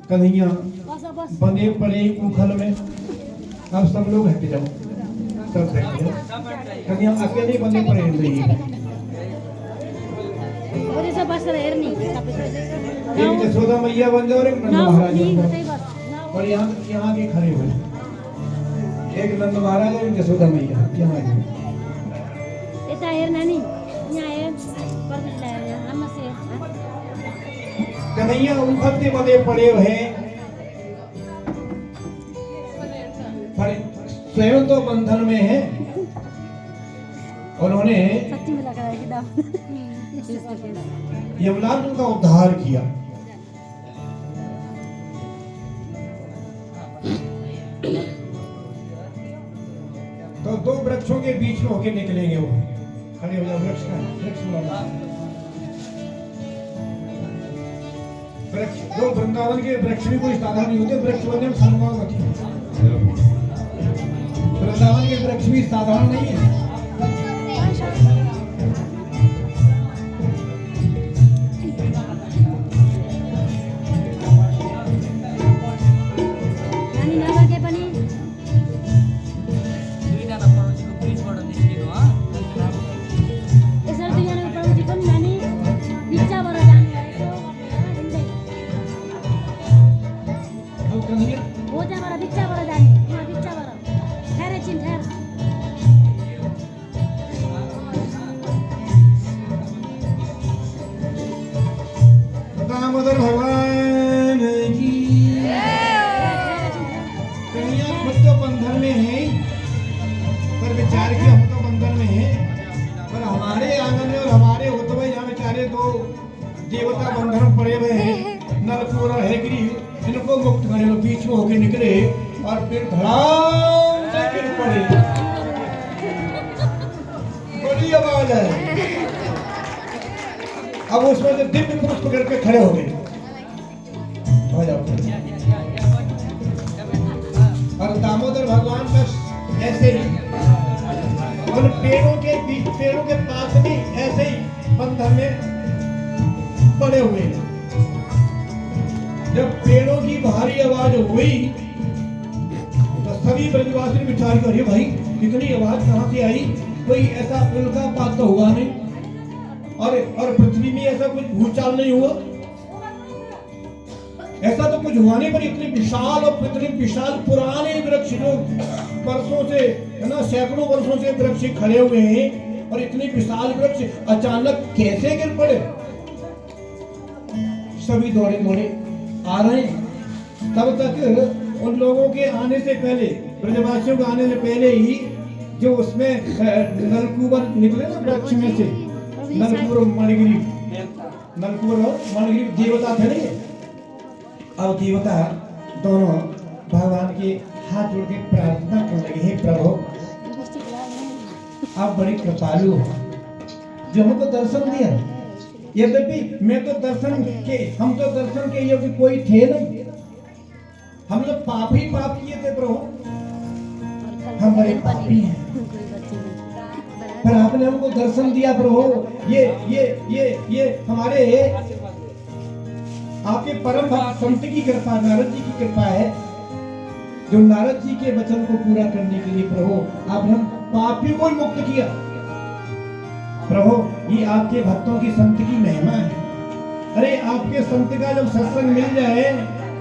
कन्हैया बने पड़े उखल में। अब सब लोग हट जाओ, सब बैठ जाओ। कन्हैया अकेले बने पड़े एक यशोदा मैया बन जाओ, एक नंद महाराज बन जाओ। और यहाँ के खड़े हो, एक नंद महाराज और एक यशोदा मैया यहाँ कन्हैया उखलते बने पड़े हुए स्वयं तो बंधन में है। उन्होंने यमराज का उद्धार किया। तो दो वृक्षों के बीच में होके निकलेंगे वो। खड़े हो जाओ, वृक्ष दो वृंदावन के वृक्ष भी कोई साधारण नहीं होते। वृक्ष बनने में सम्मान रखिए। वृंदावन के वृक्ष भी साधारण नहीं है। दामोदर भगवान की कन्हैया खुद तो बंधन में है, पर विचार के हम तो बंधन में है। पर हमारे आंगन में और हमारे होते हुए यहाँ बेचारे दो देवता बंधन में पड़े हुए हैं, नलकूबर और हयग्रीव। इनको मुक्त करे, बीच में होके निकले और फिर धड़ाम से गिर पड़े। बड़ी आवाज है। अब उसमें से दिव्य पुरुष पकड़ के खड़े हो गए। और दामोदर भगवान बस ऐसे ही उन पेड़ों के बीच, पेड़ों के पास भी ऐसे ही बंधन में पड़े हुए। जब पेड़ों की भारी आवाज हुई तो सभी ब्रजवासी ने विचार किया, अरे भाई इतनी आवाज कहाँ से आई? कोई ऐसा उल्का पात तो हुआ नहीं, और पृथ्वी में ऐसा कुछ भूचाल नहीं हुआ। ऐसा तो कुछ हुआ नहीं, पर इतनी विशाल और इतनी विशाल पुराने वृक्ष जो वर्षों से, है ना, सैकड़ों वर्षों से वृक्ष खड़े हुए हैं, और इतनी विशाल वृक्ष अचानक कैसे गिर पड़े? सभी दौड़े दौड़े आ रहे हैं। तब तक उन लोगों के आने से पहले, ब्रजवासियों के आने से पहले ही जो उसमें नलकूबर निकले ना वृक्ष में से, नलकूबर और मणिग्रीव, नलकूबर और मणिग्रीव देवता थे नहीं। अब देवता दोनों भगवान के हाथ जोड़ के प्रार्थना करने लगे, हे प्रभु आप बड़े कृपालु हो, जो हमको दर्शन दिया, यद्यपि मैं तो दर्शन के, हम तो दर्शन के योग्य कोई थे नहीं, हम लोग पाप ही पाप किए थे प्रभु, हम बड़े पापी हैं, पर आपने हमको दर्शन दिया प्रभु। ये हमारे आपके परम भक्त संत की कृपा, नारद जी की कृपा है, जो नारद जी के वचन को पूरा करने के लिए प्रभु आपने हम पापी को मुक्त किया। प्रभु ये आपके भक्तों की संत की महिमा है। अरे आपके संत का जब सत्संग मिल जाए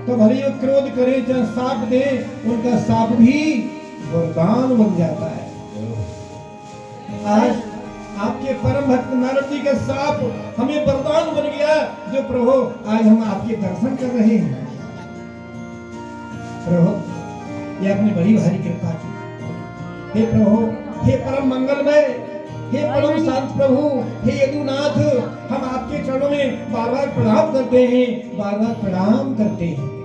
तो भले ही क्रोध करे चाहे साप दे, उनका साप भी वरदान बन जाता है। आज आपके परम भक्त नारद जी का साप हमें वरदान बन गया, जो प्रभु आज हम आपके दर्शन कर रहे हैं। प्रभु ये आपने बड़ी भारी कृपा की। हे प्रभु, हे परम मंगलमय, हे परम शांत प्रभु, हे यदुनाथ, हम आपके चरणों में बार बार प्रणाम करते हैं, बार बार प्रणाम करते हैं।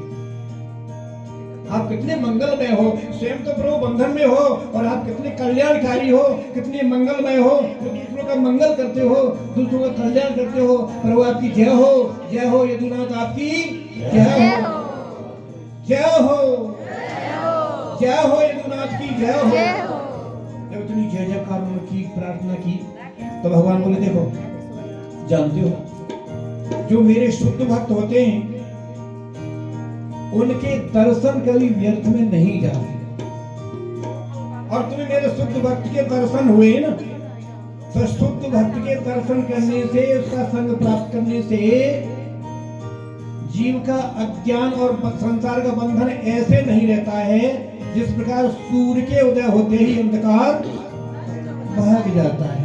आप कितने मंगलमय हो, स्वयं तो प्रभु बंधन में हो, और आप कितने कल्याणकारी हो, कितने मंगलमय हो, दूसरों का मंगल करते हो, दूसरों का कल्याण करते हो। प्रभु आपकी जय हो, जय हो यदुनाथ, आपकी जय हो, जय हो, जय हो यदुनाथ की जय हो। जब इतनी जय जयकार की प्रार्थना की तो भगवान बोले देखो, जानते हो जो मेरे शुद्ध भक्त होते हैं उनके दर्शन कभी व्यर्थ में नहीं जाते, और तुम्हें मेरे शुद्ध भक्त के दर्शन हुए ना, तो शुद्ध भक्त के दर्शन करने से, उसका संग प्राप्त करने से जीव का अज्ञान और संसार का बंधन ऐसे नहीं रहता है जिस प्रकार सूर्य के उदय होते ही अंधकार भाग जाता है।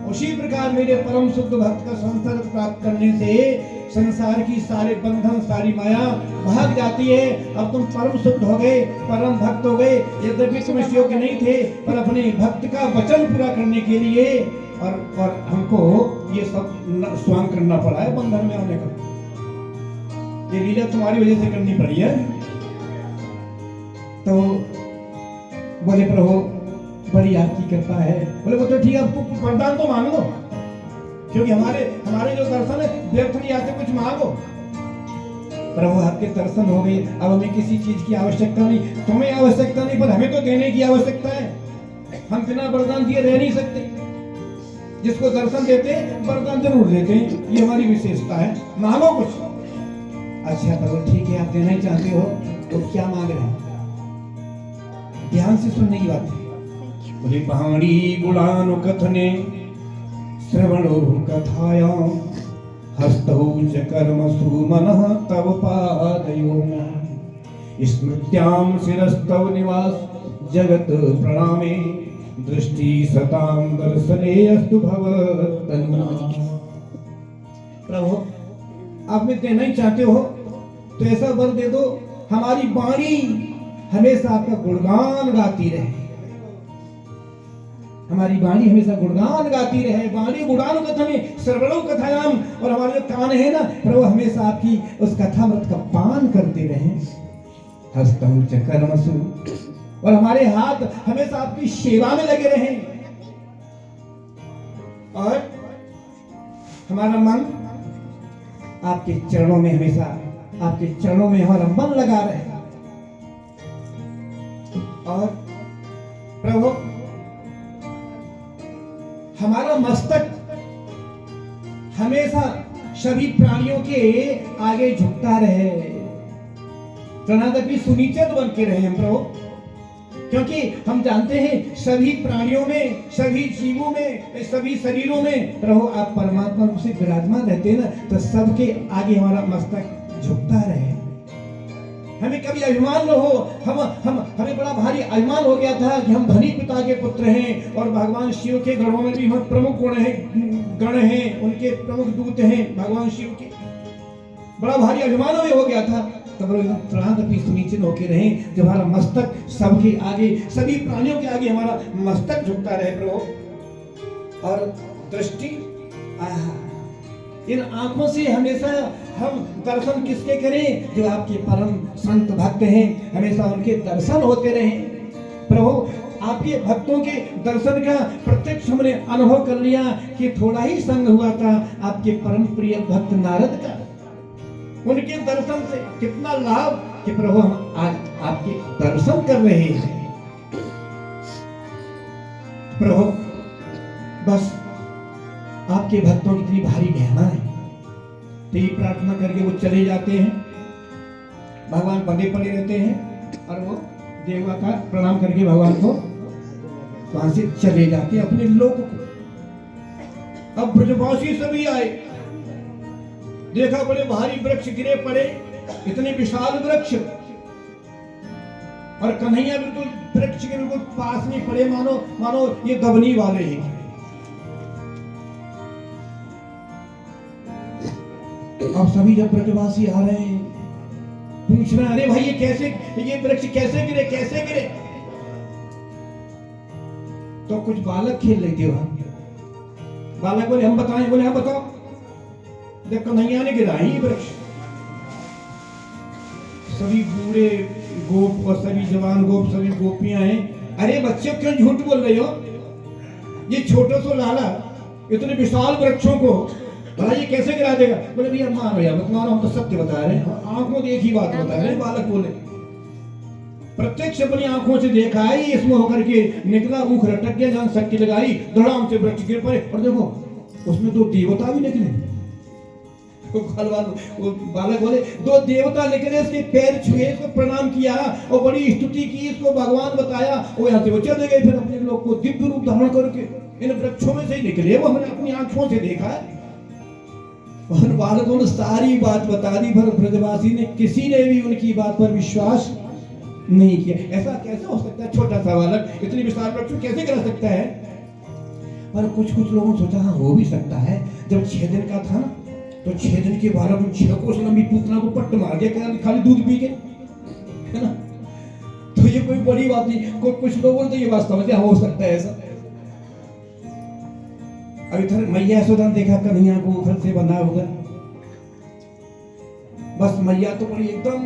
उसी प्रकार मेरे परम शुद्ध भक्त का संसर्ग प्राप्त करने से संसार की सारे बंधन, सारी माया भाग जाती है। अब तुम परम शुद्ध हो गए, परम भक्त हो गए। यद्यपि तुम इस योग्य नहीं थे, पर अपने भक्त का वचन पूरा करने के लिए और हमको ये सब स्वांग करना पड़ा है, बंधन में आने का। ये लीला तुम्हारी वजह से करनी पड़ी है। तो बोले प्रभु बड़ी आपकी कृपा है। बोले वो तो ठीक है, अब वरदान तो मांग लो, क्योंकि हमारे जो दर्शन है व्यर्थ नहीं आते, कुछ मांगो। प्रभु आपके दर्शन हो गए, अब हमें किसी चीज की आवश्यकता नहीं, तुम्हें आवश्यकता नहीं, पर हमें तो देने की आवश्यकता है। हम बिना वरदान दिए रह नहीं सकते। जिसको दर्शन देते वरदान जरूर देते हैं, ये हमारी विशेषता है। मांगो कुछ। अच्छा प्रभु ठीक है, आप देना ही चाहते हो तो क्या मांग रहे हैं? ध्यान से सुनने की बात है। बोले पहाड़ी गुणानु कथने श्रवणो कथायां हस्तौ च कर्मसु मनः तव पादयोः स्मृत्यां शिरस्तव निवास जगत प्रणामे दृष्टि सतां दर्शने अस्तु भवतनु। प्रभु आप में देना ही चाहते हो तो ऐसा वर दे दो, हमारी वाणी हमेशा आपका गुणगान गाती रहे, हमारी वाणी हमेशा गुणगान गाती रहे। वाणी गुणानु कथने श्रवणो कथायाम, और हमारे जो कान है ना प्रभु हमेशा आपकी उस कथामृत का पान करते रहे। हस्तौ च कर्मसु, और हमारे हाथ हमेशा आपकी सेवा में लगे रहे, और हमारा मन आपके चरणों में, हमेशा आपके चरणों में हमारा मन लगा रहे। और प्रभु हमारा मस्तक हमेशा सभी प्राणियों के आगे झुकता रहे, प्रणादपि सुनिश्चित बन के रहे हम प्रभु, क्योंकि हम जानते हैं सभी प्राणियों में, सभी जीवों में, सभी शरीरों में प्रभु आप परमात्मा रूप से विराजमान रहते हैं ना, तो सबके आगे हमारा मस्तक झुकता रहे। हमें कभी अभिमान न हो, हमें बड़ा भारी अभिमान हो गया था कि हम धनी पिता के पुत्र हैं, और भगवान शिव के गणों में भी हम प्रमुख गण हैं, उनके प्रमुख दूत हैं भगवान शिव के। बड़ा भारी अभिमान हमें हो गया था। तब प्राणादपि सुनिश्चित होके रहे, जब हमारा मस्तक सबके आगे, सभी प्राणियों के आगे हमारा मस्तक झुकता रहे प्रभु। और दृष्टि, इन आंखों से हमेशा हम दर्शन किसके करें? जो आपके परम संत भक्त हैं, हमेशा उनके दर्शन होते रहे प्रभु। आपके भक्तों के दर्शन का प्रत्यक्ष हमने अनुभव कर लिया कि थोड़ा ही संग हुआ था आपके परम प्रिय भक्त नारद का। उनके दर्शन से कितना लाभ कि प्रभु हम आज आपके दर्शन कर रहे हैं। प्रभु बस आपके भक्तों की इतनी भारी महिमा है, तो ये प्रार्थना करके वो चले जाते हैं, भगवान बंधे पड़े रहते हैं और वो देवता का प्रणाम करके भगवान को वहां से चले जाते हैं अपने लोक को। अब ब्रजवासी सभी आए, देखा बड़े भारी वृक्ष गिरे पड़े, इतने विशाल वृक्ष, और कन्हैया बिल्कुल वृक्ष के बिल्कुल पास में पड़े, मानो मानो ये दबनी वाले हैं। अब सभी जब ब्रजवासी आ रहे हैं, पूछ रहे हैं, अरे भाई ये वृक्ष कैसे गिरे, कैसे गिरे? तो कुछ बालक खेल रहे थे वहां। बालक बोले हम बताएं, बोले हम बताओ। जब कन्हैया ने गिरा ही वृक्ष, सभी बूढ़े गोप और सभी जवान गोप, सभी गोपियां हैं, अरे बच्चे क्यों झूठ बोल रहे हो? ये छोटे से लाला इतने विशाल वृक्षों को भला ये कैसे गिरा देगा? बोले भैया मानो यार मत मानो, हम तो सत्य बता रहे हैं, आंखों से एक ही बात बता रहे हैं। बालक बोले प्रत्यक्ष अपनी आंखों से देखा है, इसमें होकर के निकला, मुख रटक गया, जान शक्ति लगाई, धड़ाम से वृक्ष गिर पड़े, और देखो उसमें दो देवता भी निकले। वो बालक बोले दो देवता निकले, इसके पैर छुए, इसको प्रणाम किया और बड़ी स्तुति की, इसको भगवान बताया, वो यहाँ से वो चले गए। फिर अपने लोग को दिव्य रूप धारण करके इन वृक्षों में से ही निकले, वो हमने अपनी आंखों से देखा है। और बालकों ने सारी बात बता दी, पर ब्रजवासी ने किसी ने भी उनकी बात पर विश्वास नहीं किया। ऐसा कैसे हो सकता है? छोटा सा बालक इतनी विशाल वृक्ष कैसे गिरा सकता है? पर कुछ लोगों ने सोचा हाँ हो भी सकता है। जब 6 दिन का था ना, तो 6 दिन के बालक 6 कोस लंबी पूतना को पट्ट मार दिया, खाली दूध पी के, है ना? तो ये कोई बड़ी बात नहीं। कुछ लोगों ने तो ये बात समझा हो सकता है ऐसा। अब इधर मैया यशोदा ने देखा कन्हैया को उखल से बंधा होगा, बस मैया तो बड़ी एकदम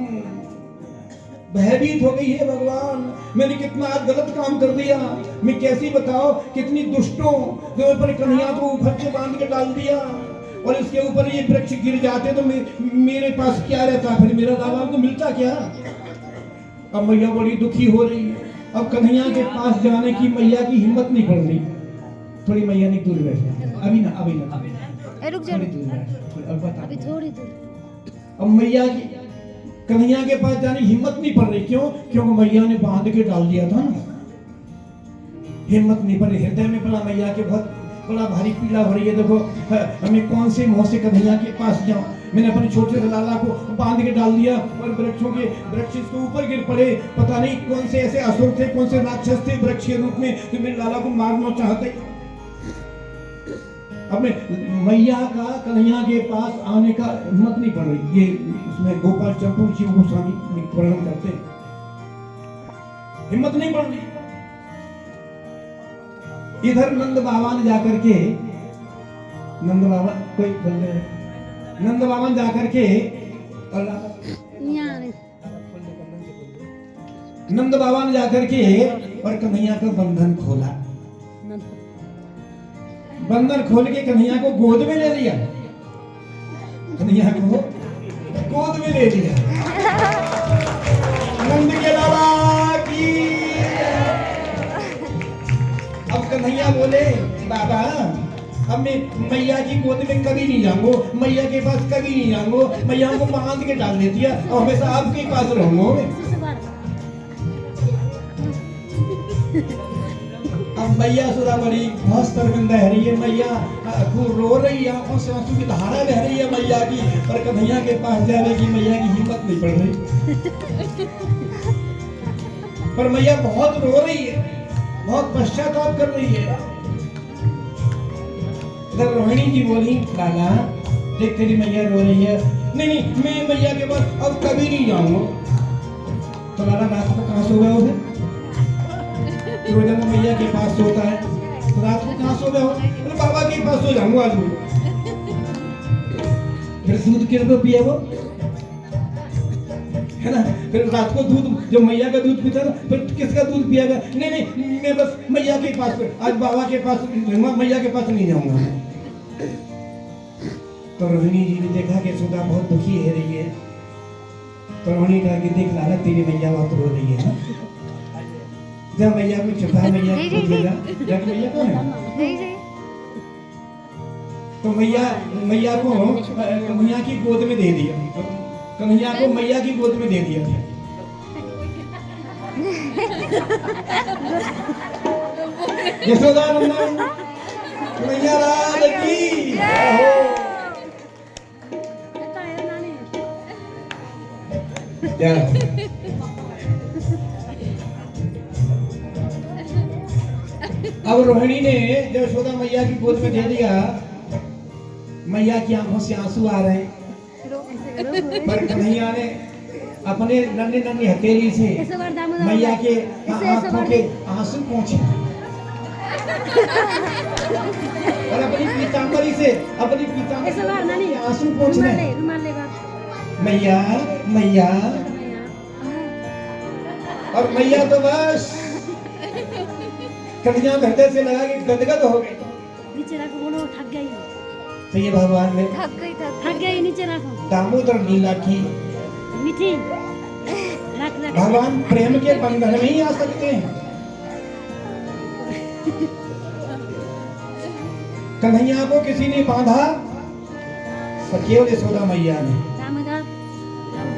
भयभीत हो गई है, भगवान मैंने कितना आज गलत काम कर दिया, मैं कैसी बताओ कितनी दुष्टों जो पर कन्हैया को उखल से बांध के डाल दिया, और इसके ऊपर ये वृक्ष गिर जाते तो मेरे पास क्या रहता, फिर मेरा लाला को मिलता क्या? अब मैया बड़ी दुखी हो रही है। अब कन्हैया के पास जाने की मैया की हिम्मत नहीं पड़ रही। थोड़ी मैया ने दूर बैठे, अभी ना रुक जा, अभी थोड़ी दूर। अब मैया की कन्हैया के पास जाने की हिम्मत नहीं पड़ रही। क्यों? क्योंकि मैया ने बांध के डाल दिया था ना, हिम्मत नहीं पड़ रही। हृदय में बड़ा मैया के बहुत बड़ा भारी पीड़ा हो रही है। देखो हमें कौन से मुंह से कन्हैया के पास जाऊं, मैंने अपने छोटे से लाला को बांध के डाल दिया और वृक्ष इसके ऊपर गिर पड़े। पता नहीं कौन से ऐसे असुर थे, कौन से राक्षस थे वृक्ष के रूप में जो मेरे लाला को मारना चाहते। अब मैया का कन्हैया के पास आने का हिम्मत नहीं पड़ रही। ये उसमें गोपाल चंपू जी गोस्वामी वर्णन करते हैं, हिम्मत नहीं पड़ रही। इधर नंद बाबा ने जाकर के, नंद बाबा कोई बोल रहे हैं, नंद बाबा ने जाकर के नंद बाबा ने जाकर के और कन्हैया का बंधन खोला। बंधन खोल के कन्हैया को गोद में ले लिया, कन्हैया को गोद में ले लिया। नंद के बाबा की। अब कन्हैया बोले बाबा अब मैं मैया की गोद में कभी नहीं जाऊंगा, मैया के पास कभी नहीं जाऊंगा, मैया को बांध के डाल देती है और हमेशा आपके पास रहूंगा। अब मैया सुधा बड़ी बहुत शर्मिंदा है रही है, मैया खूब रो रही है, आंखों से आंसू की धारा बह रही है मैया की, पर कन्हैया के पास जाने की मैया की हिम्मत नहीं पड़ रही। पर मैया बहुत रो रही है, बहुत पश्चाताप कर रही है। इधर रोहिणी जी बोली लाला देख तेरी मैया रो रही है, नहीं मैं मैया के पास अब कभी नहीं जाऊंगा। तो लाला रात को कहाँ सो गए हो? रोजाना मैया के पास सोता है, तो रात को कहाँ सो गए हो? तो बाबा के पास सो जाऊंगा आज मैं। फिर दूध किन को पिए वो, है ना। फिर रात को दूध जब मैया का दूध पीता ना, फिर किसका दूध पिएगा? नहीं नहीं, मैं बस मैया के पास, आज बाबा के पास जाऊंगा, मैया के पास नहीं जाऊंगा। तो रोहिणी जी ने देखा कि यशोदा बहुत दुखी है रही है, तो रोहिणी कहा कि देख लाला तेरी मैया बहुत रो रही है ना, जब मैया को छुपा, मैया को देगा, जब मैया कौन है? तो मैया को कन्हैया की गोद में दे दिया, कन्हैया को मैया की गोद में दे दिया। यशोदा नंदन मैया लाल की जय हो। अब रोहिणी ने जब यशोदा मैया की गोद में दे दिया, मैया की आंखों से आंसू आ रहे हैं, पर कन्हैया ने अपने नन्ही नन्ही हथेली से मैया के आंखों के आंसू पोंछे और अपनी पीतांबरी से आंसू पोंछ रहे। मैया मैया, और मैया तो बस कन्हैया हृदय से लगा कि गदगद हो गई। नीचे रखो, बोलो थक गई। तो ये भगवान ने थक गई, नीचे रखो। दामोदर लीला की मीठी रख रख। भगवान प्रेम के बंधन में ही आ सकते हैं। कन्हैया को किसी ने बांधा, केवल यशोदा मैया ने,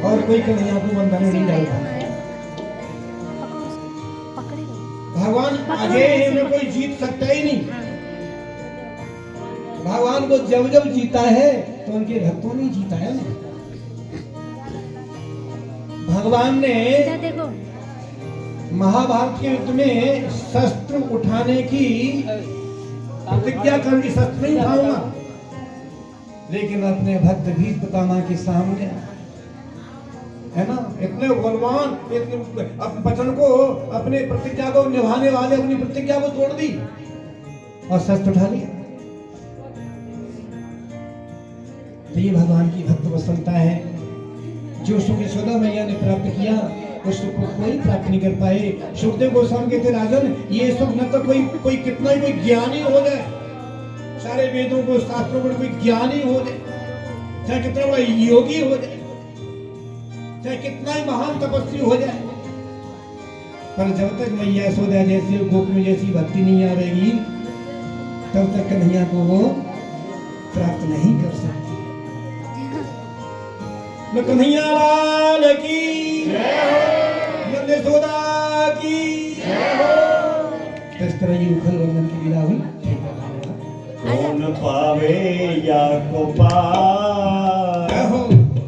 और कोई कन्हैया को बंधन में नहीं डाला। भगवान आगे में कोई जीत सकता ही नहीं। भगवान को जब जब जीता है तो उनके भक्तों ने जीता है ना। भगवान ने महाभारत के युद्ध में शस्त्र उठाने की प्रतिज्ञा कर दी, शस्त्र नहीं उठाऊंगा, लेकिन अपने भक्त भीष्म पितामह के सामने, है ना, इतने बलवान, इतने अपने वचन को, अपने प्रतिज्ञा को निभाने वाले अपनी प्रतिज्ञा को तोड़ दी और शस्त्र उठा लिया। तो ये भगवान की भक्त वसंता है। जो सुख यशोदा मैया ने प्राप्त किया उस सुख को कोई प्राप्त नहीं कर पाए। सुखदेव गोस्वामी कहते राजन, ये सुख न तो कोई कितना ही कोई ज्ञानी हो जाए, सारे वेदों को शास्त्रों को कोई ज्ञानी हो जाए, चाहे कितना बड़ा योगी हो जाए, चाहे कितना ही महान तपस्वी हो जाए, पर जब तक मैया यशोदा जैसी गोपियों जैसी भक्ति नहीं आएगी तब तक कन्हैया को वो प्राप्त नहीं कर सकती। कन्हैया लाल की जय हो, यशोदा की जय हो। इस तरह ये उखल वंदन की लीला हुई। कौन पावे या को पावे,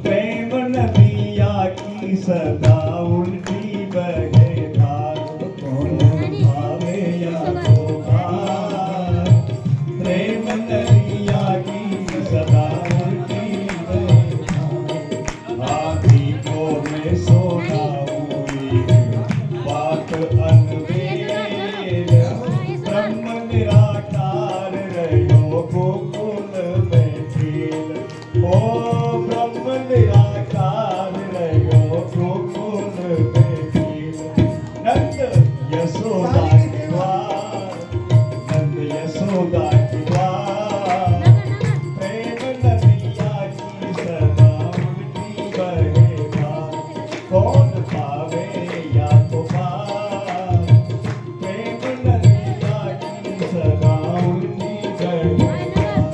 प्रेम नदिया की सदा उल्टी बहे धार। कौन पावे या को पावे, प्रेम नदिया की सदा उल्टी बहे धार। आदि को में सोना हुई बात अनवेल, ब्रह्म निराकार रहो गोकुल में खेल। ओ ब्रह्म निराकार रहो गोकुल में खेल। नंद यशोदा की द्वार, नंद यशोदा की द्वार, प्रेम नदिया की सदा उल्टी बहे धार। कौन पावे या को पार, प्रेम नदिया की सदा उल्टी बहे धार।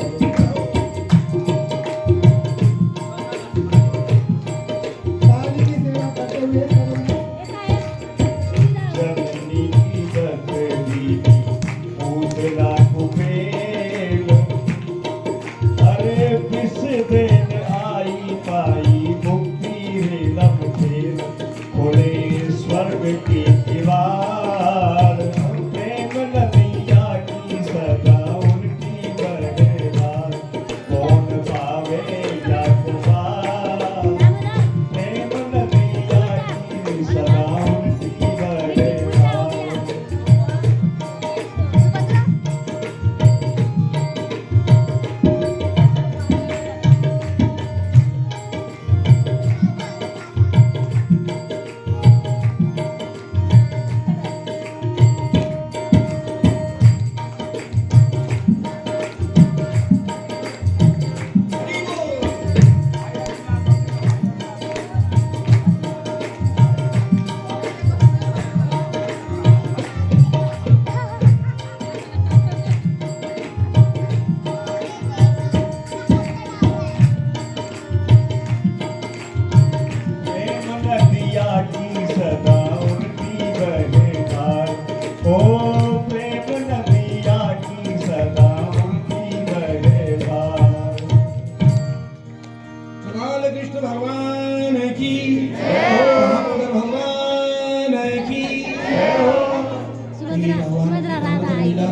ये भगवान सुभद्रा राधा दामोदर आई लीला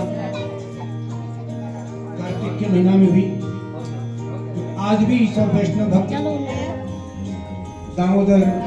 कार्तिक के महीना में हुई। तो आज भी सब वैष्णव भक्त चलो दामोदर